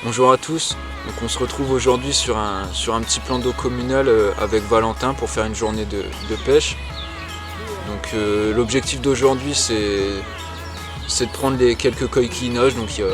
Bonjour à tous, donc on se retrouve aujourd'hui sur un petit plan d'eau communal avec Valentin pour faire une journée de pêche. Donc l'objectif d'aujourd'hui c'est de prendre les quelques coilles qui nagent, donc il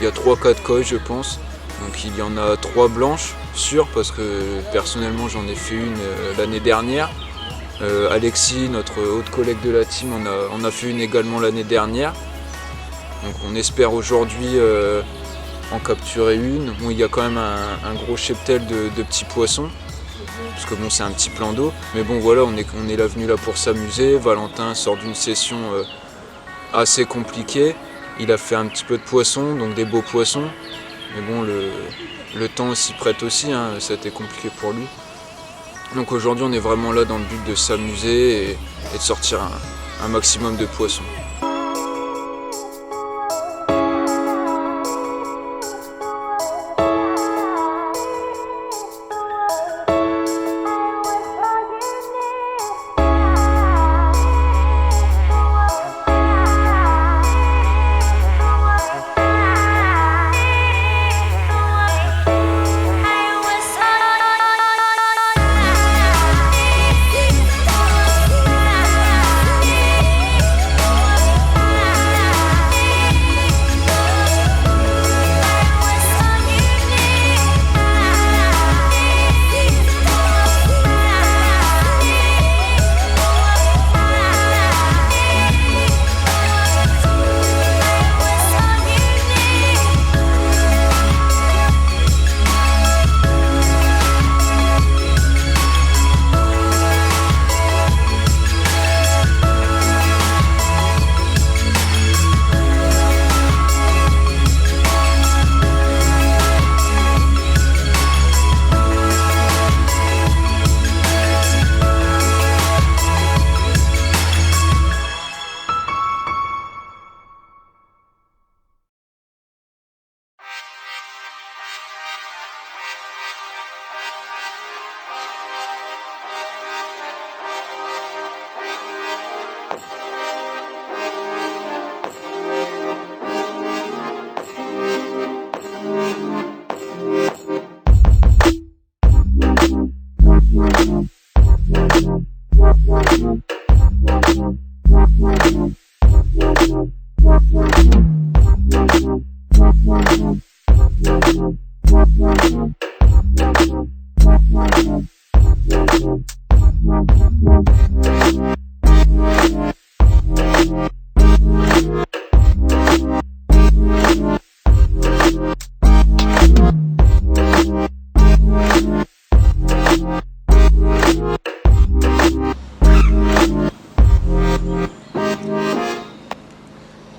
y a 3-4 coilles je pense. Donc il y en a 3 blanches, sûres, parce que personnellement j'en ai fait une l'année dernière. Alexis, notre autre collègue de la team, on a fait une également l'année dernière. Donc on espère aujourd'hui en capturer une. Bon, il y a quand même un gros cheptel de petits poissons, parce que bon, c'est un petit plan d'eau. Mais bon voilà, on est là venu là pour s'amuser. Valentin sort d'une session assez compliquée. Il a fait un petit peu de poissons, donc des beaux poissons. Mais bon, le temps s'y prête aussi, hein, ça a été compliqué pour lui. Donc aujourd'hui on est vraiment là dans le but de s'amuser et de sortir un maximum de poissons.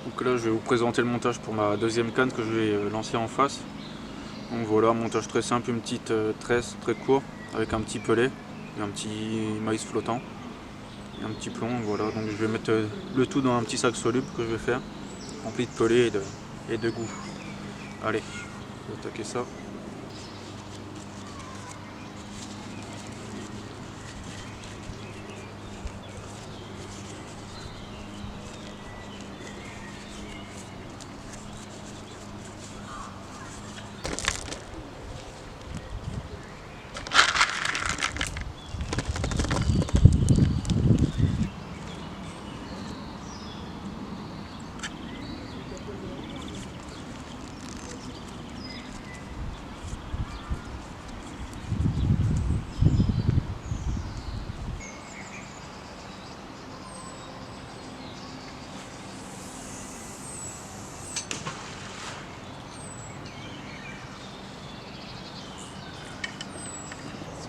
Donc là je vais vous présenter le montage pour ma deuxième canne que je vais lancer en face. Donc voilà, montage très simple, une petite tresse très courte avec un petit pelet et un petit maïs flottant et un petit plomb. Voilà, donc je vais mettre le tout dans un petit sac soluble que je vais faire, rempli de pelé et de goût. Allez, je vais attaquer ça.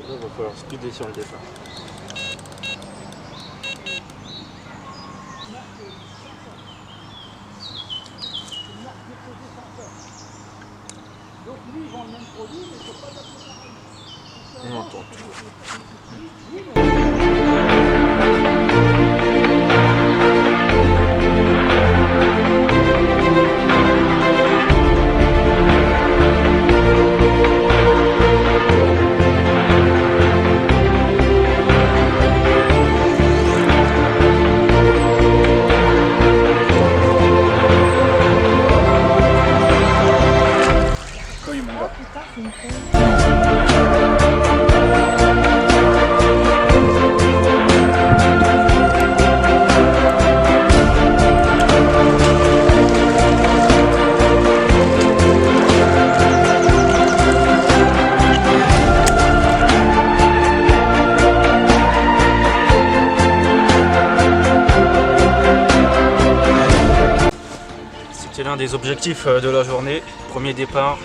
Là, il va falloir speeder sur le départ. Donc lui, ils vendent le même produit, mais il ne faut pas d'application. On entend toujours. un des objectifs de la journée. Premier départ.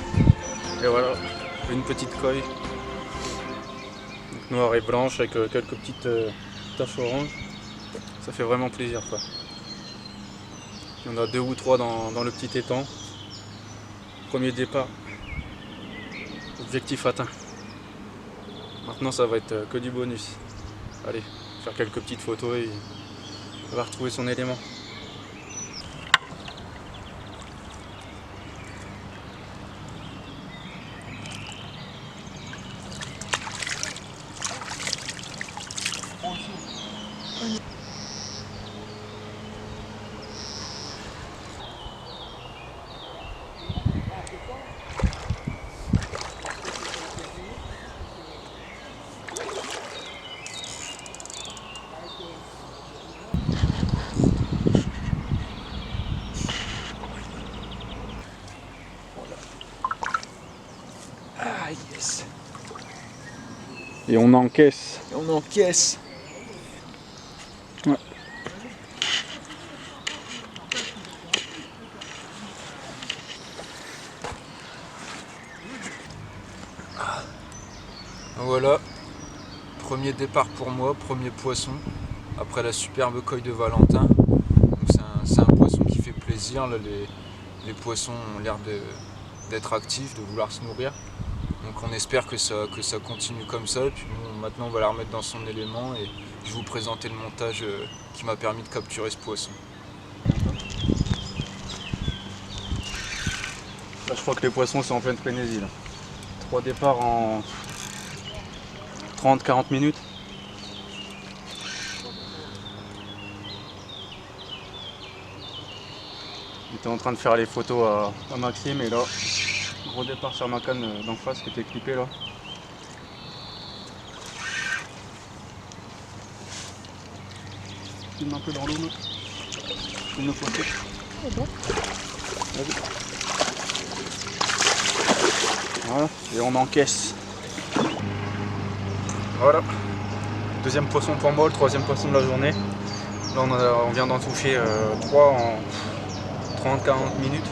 Et voilà, une petite coille. Donc, noire et blanche avec quelques petites taches orange. Ça fait vraiment plaisir quoi. Il y en a 2 ou 3 dans le petit étang. Premier départ. Objectif atteint. Maintenant ça va être que du bonus. Allez, faire quelques petites photos et on va retrouver son élément. Ah yes. Et on encaisse. Et on encaisse. Ouais. Voilà, premier départ pour moi, premier poisson, après la superbe coille de Valentin. C'est un poisson qui fait plaisir, là, les poissons ont l'air d'être actifs, de vouloir se nourrir. Donc on espère que ça continue comme ça, et puis nous, maintenant on va la remettre dans son élément et je vais vous présenter le montage qui m'a permis de capturer ce poisson. Là je crois que les poissons sont en pleine frénésie là. 3 départs en 30-40 minutes. J'étais en train de faire les photos à Maxime et là, gros départ sur ma canne d'en face qui était clippée là. Filme un peu dans l'eau là. Filme nos photos. Vas-y. Voilà, et on encaisse. Voilà, deuxième poisson pour moi, le troisième poisson de la journée. Là on vient d'en toucher 3 en 30-40 minutes.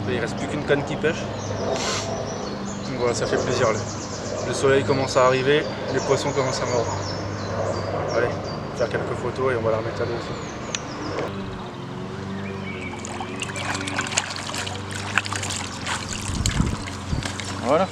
Et il reste plus qu'une canne qui pêche. Donc voilà, ça fait plaisir là. Le soleil commence à arriver, les poissons commencent à mordre. Allez, faire quelques photos et on va la remettre à l'eau aussi. Voilà.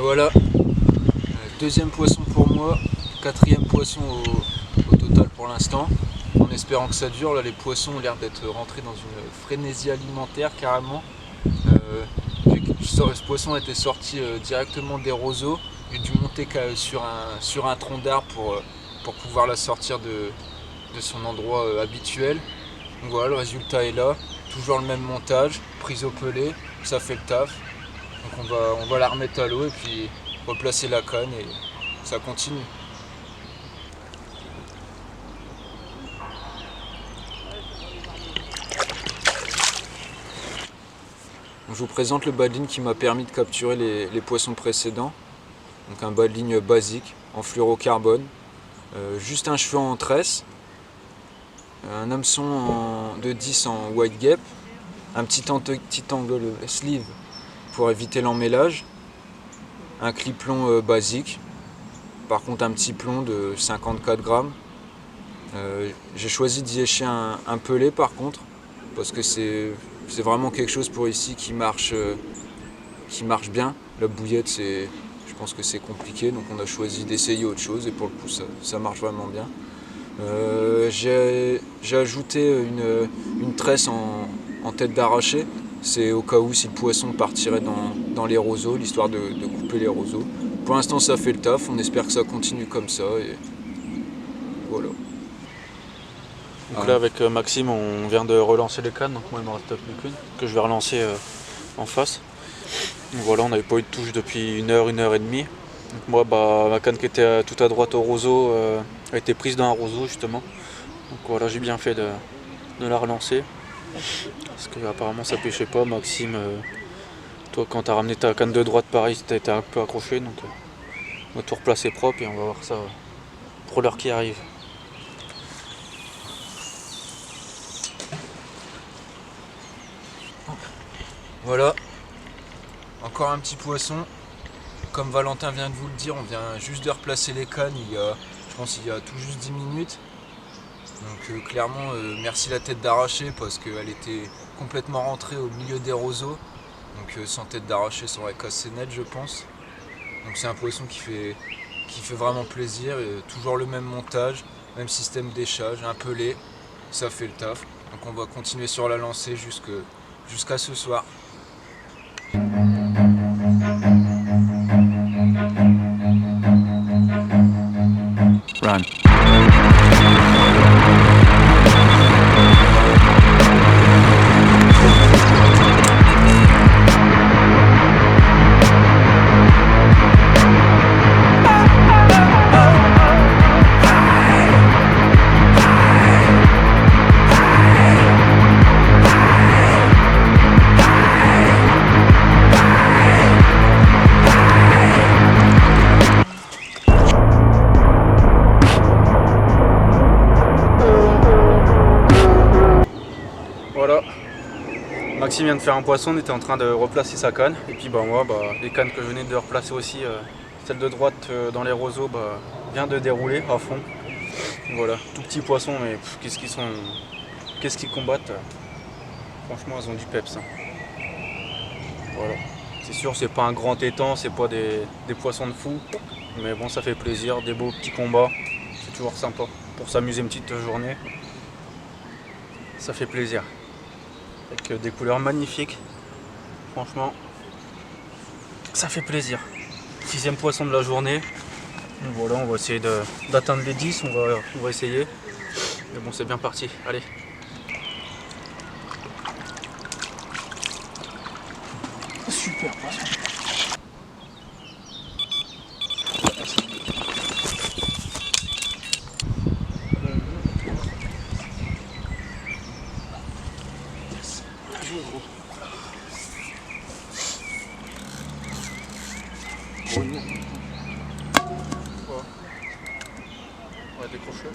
Voilà, deuxième poisson pour moi, quatrième poisson au total pour l'instant, en espérant que ça dure. Là les poissons ont l'air d'être rentrés dans une frénésie alimentaire carrément. Ce poisson était sorti directement des roseaux, j'ai dû monter sur un tronc d'arbre pour pouvoir la sortir de son endroit habituel. Donc voilà, le résultat est là, toujours le même montage, prise au pelé, ça fait le taf. Donc on va la remettre à l'eau et puis replacer la canne et ça continue. Je vous présente le bas de ligne qui m'a permis de capturer les poissons précédents. Donc un bas de ligne basique en fluorocarbone. juste un cheveu en tresse, un hameçon de 10 en white gap, un petit angle sleeve pour éviter l'emmêlage, un clip-plomb basique, par contre un petit plomb de 54 grammes. J'ai choisi d'y écher un pelé par contre, parce que c'est vraiment quelque chose pour ici qui marche bien. La bouillette, je pense que c'est compliqué, donc on a choisi d'essayer autre chose et pour le coup ça marche vraiment bien. J'ai ajouté une tresse en tête d'arraché, c'est au cas où si le poisson partirait dans les roseaux, l'histoire de couper les roseaux. Pour l'instant ça fait le taf, on espère que ça continue comme ça et voilà. Donc là avec Maxime on vient de relancer les cannes, donc moi il me reste plus qu'une que je vais relancer en face. Donc voilà, on n'avait pas eu de touche depuis une heure et demie. Donc moi ma canne qui était tout à droite au roseau a été prise dans un roseau justement. Donc voilà, j'ai bien fait de la relancer. Parce que apparemment ça pêchait pas. Maxime, toi quand t'as ramené ta canne de droite pareil, t'as été un peu accroché, donc on va tout replacer propre et on va voir ça pour l'heure qui arrive. Voilà, encore un petit poisson. Comme Valentin vient de vous le dire, on vient juste de replacer les cannes je pense il y a tout juste 10 minutes. Donc clairement merci la tête d'arraché parce qu'elle était complètement rentrée au milieu des roseaux. Donc sans tête d'arraché ça aurait cassé net je pense. Donc c'est un poisson qui fait vraiment plaisir, et toujours le même montage, même système d'échage, un pelé, ça fait le taf. Donc on va continuer sur la lancée jusqu'à ce soir. Run. Voilà, Maxime vient de faire un poisson, on était en train de replacer sa canne. Et puis moi, les cannes que je venais de replacer aussi, celle de droite dans les roseaux, vient de dérouler à fond. Voilà, tout petit poisson, mais qu'est-ce qu'ils combattent. Franchement, ils ont du peps. Voilà, c'est sûr, c'est pas un grand étang, c'est pas des poissons de fou. Mais bon, ça fait plaisir, des beaux petits combats, c'est toujours sympa. Pour s'amuser une petite journée, ça fait plaisir. Avec des couleurs magnifiques, franchement ça fait plaisir. 6e poisson de la journée, donc voilà, on va essayer d'atteindre les 10, on va essayer, mais bon c'est bien parti, allez. Super poisson. On va décrocher.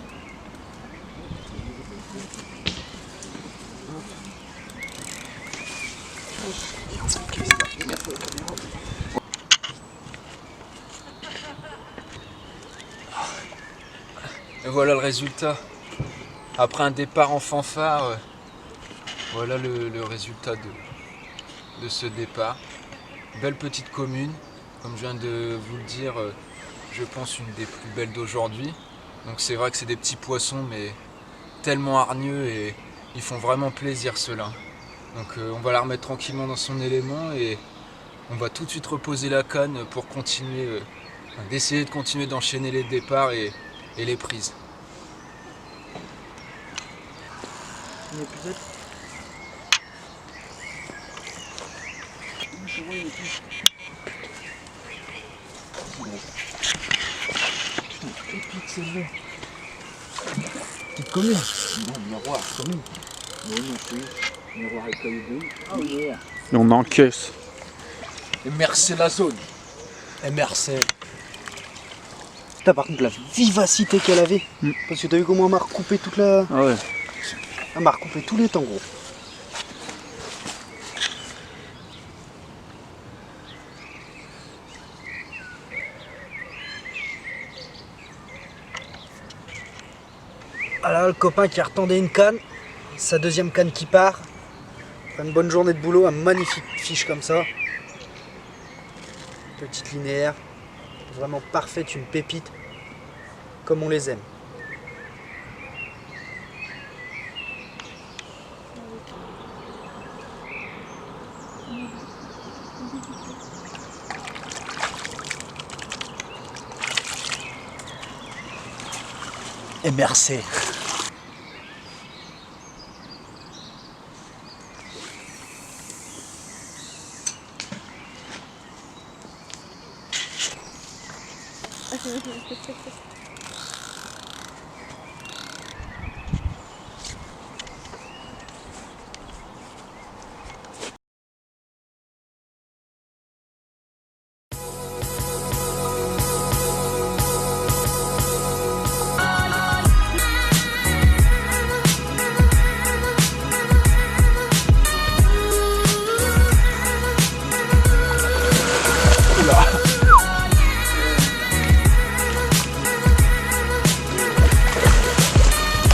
Et voilà le résultat. Après un départ en fanfare, voilà le résultat de ce départ. Belle petite commune, comme je viens de vous le dire, je pense une des plus belles d'aujourd'hui. Donc c'est vrai que c'est des petits poissons mais tellement hargneux et ils font vraiment plaisir ceux-là. Donc on va la remettre tranquillement dans son élément et on va tout de suite reposer la canne pour continuer, d'essayer de continuer d'enchaîner les départs et les prises. Épique celle-là. Petite commune. Non, miroir, commune. Non, non plus. Miroir avec caillou bleu. Ah oui. Et on encaisse. MRC la zone. MRC. Putain, par contre, la vivacité qu'elle avait. Parce que t'as vu comment elle m'a recoupé toute la... Ah ouais. Elle m'a recoupé tous les temps, gros. Ah là, le copain qui a retendé une canne. Sa deuxième canne qui part. Après une bonne journée de boulot, un magnifique fiche comme ça. Petite linéaire. Vraiment parfaite, une pépite. Comme on les aime. Et merci.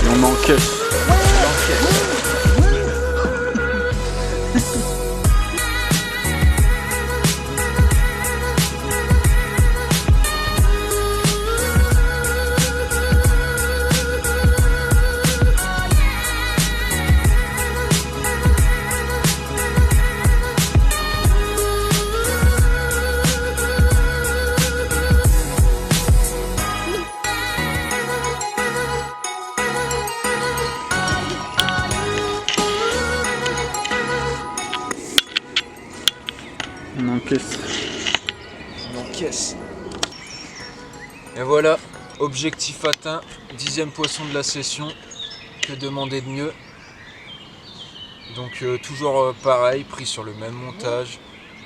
Et on encaisse. On encaisse. On encaisse. Et voilà, objectif atteint, 10e poisson de la session. Que demander de mieux? Donc toujours pareil, pris sur le même montage,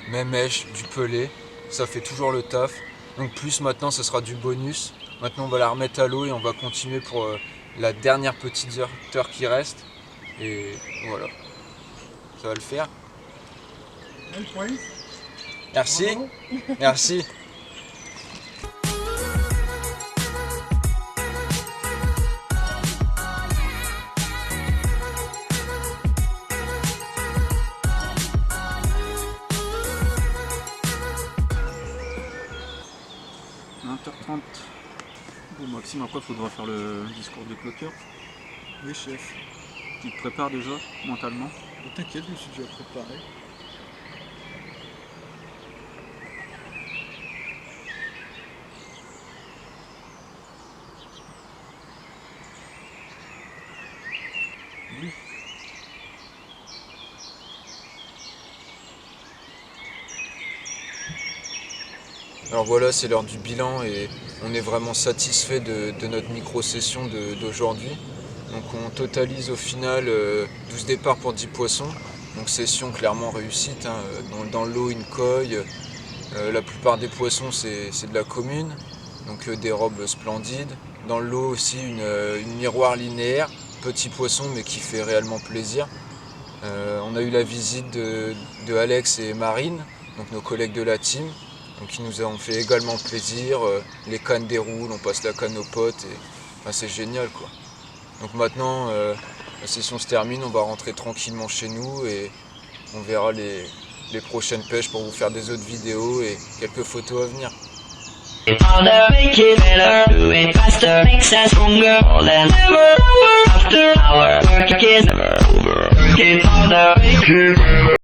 même mèche, du pelé, ça fait toujours le taf. Donc plus maintenant, ce sera du bonus. Maintenant, on va la remettre à l'eau et on va continuer pour la dernière petite heure qui reste. Et voilà, ça va le faire. Merci, merci. Bon Maxime, après il faudra faire le discours de clôture. Oui, chef. Tu te prépares déjà, mentalement? T'inquiète, je me suis déjà préparé. Oui. Alors voilà, c'est l'heure du bilan et on est vraiment satisfait de notre micro-session d'aujourd'hui. Donc on totalise au final 12 départs pour 10 poissons. Donc session clairement réussite, hein. Dans l'eau une coille, la plupart des poissons c'est de la commune, donc des robes splendides. Dans l'eau aussi une miroir linéaire, petit poisson mais qui fait réellement plaisir. On a eu la visite de Alex et Marine, donc nos collègues de la team. Donc ils nous ont fait également plaisir, les cannes déroulent, on passe la canne aux potes et enfin, c'est génial quoi. Donc maintenant la session se termine, on va rentrer tranquillement chez nous et on verra les prochaines pêches pour vous faire des autres vidéos et quelques photos à venir. Harder, make it better, do it faster, makes us stronger, more than ever. After our work is never over. Work it harder, make it better.